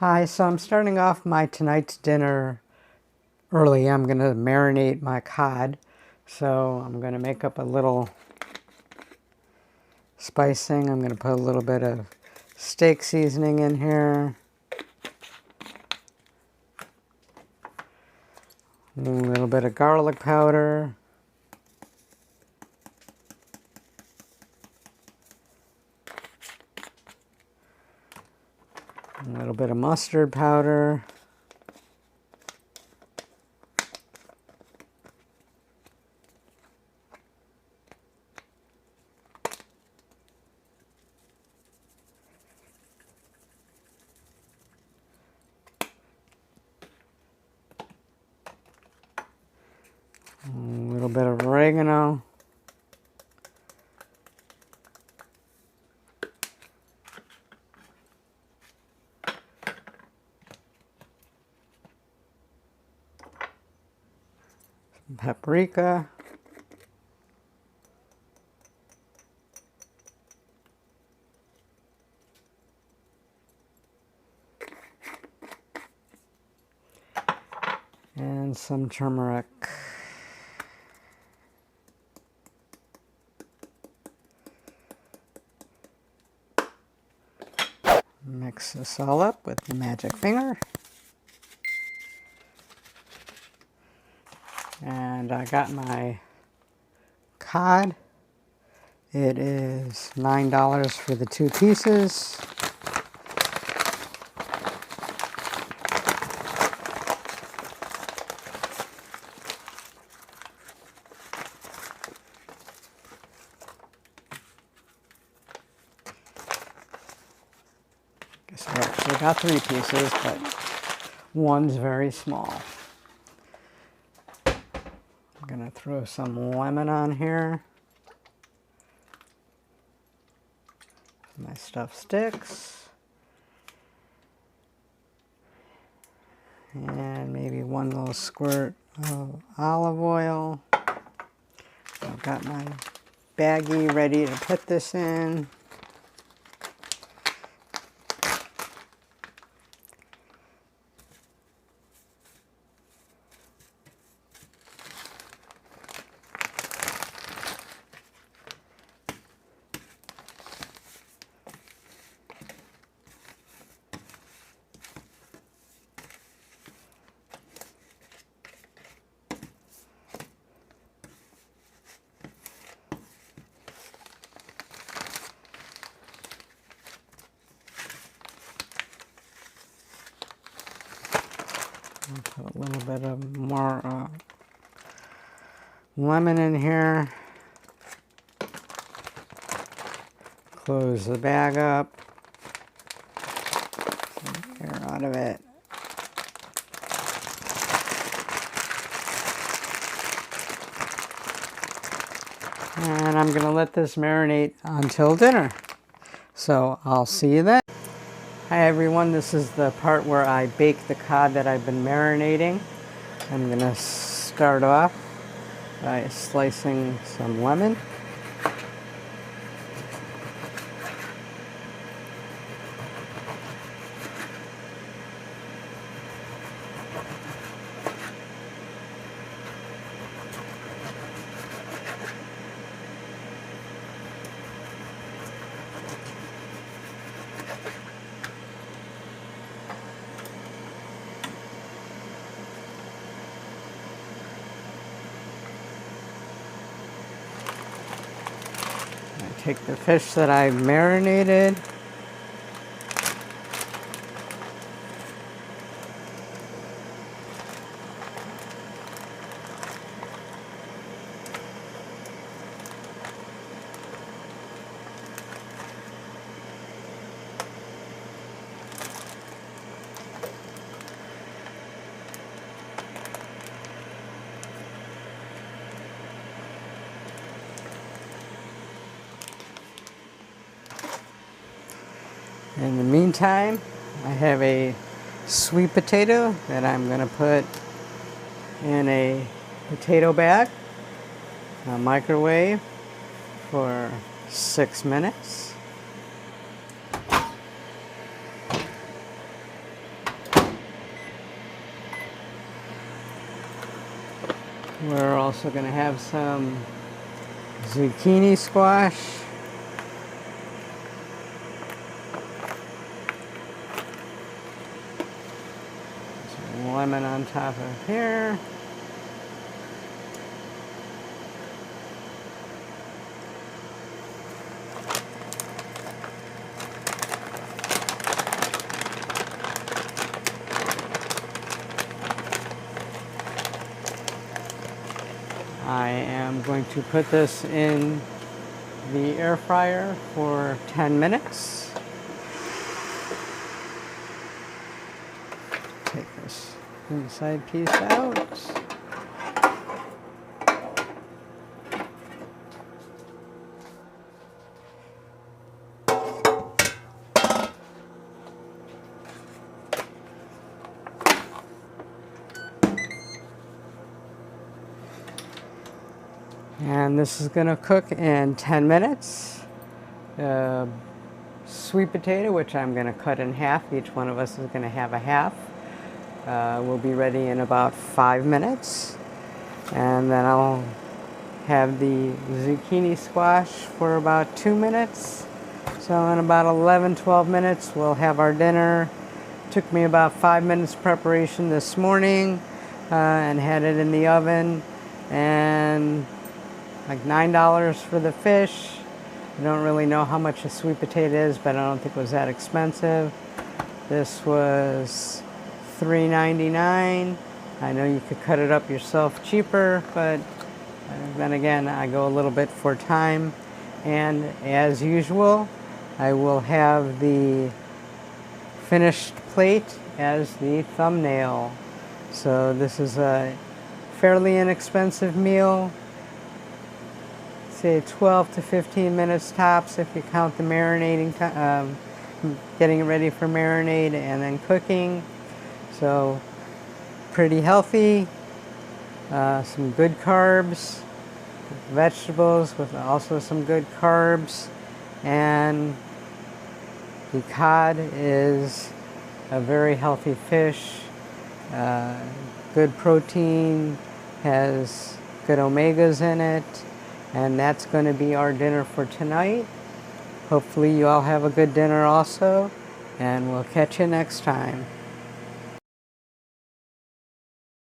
Hi, so I'm starting off my tonight's dinner early. I'm going to marinate my cod. So I'm going to make up a little spicing. I'm going to put a little bit of steak seasoning in here. A little bit of garlic powder. A little bit of mustard powder. A little bit of oregano. Some paprika. And some turmeric. Mix this all up with the magic finger. And I got my cod. It is $9 for the 2 pieces. Guess I actually got 3 pieces, but one's very small. I'm gonna throw some lemon on here. My stuff sticks. And maybe one little squirt of olive oil. I've got my baggie ready to put this in. Put a little bit of more lemon in here. Close the bag up. Get air out of it. And I'm going to let this marinate until dinner. So I'll see you then. Hi everyone, this is the part where I bake the cod that I've been marinating. I'm going to start off by slicing some lemon. Take the fish that I marinated. In the meantime, I have a sweet potato that I'm going to put in a potato bag, a microwave for 6 minutes. We're also going to have some zucchini squash. Some lemon on top of here. I am going to put this in the air fryer for 10 minutes. Take this inside piece out. And this is going to cook in 10 minutes. Sweet potato, which I'm going to cut in half. Each one of us is going to have a half. Will be ready in about 5 minutes. And then I'll have the zucchini squash for about 2 minutes. So in about 11-12 minutes, we'll have our dinner. Took me about 5 minutes preparation this morning and had it in the oven. And like $9 for the fish. I don't really know how much a sweet potato is, but I don't think it was that expensive. This was $3.99. I know you could cut it up yourself cheaper, but then again, I go a little bit for time. And as usual, I will have the finished plate as the thumbnail. So this is a fairly inexpensive meal. Say 12 to 15 minutes tops if you count the marinating, getting it ready for marinade and then cooking. So pretty healthy, some good carbs, vegetables with also some good carbs, and the cod is a very healthy fish, good protein, has good omegas in it. And that's going to be our dinner for tonight. Hopefully you all have a good dinner also, and we'll catch you next time.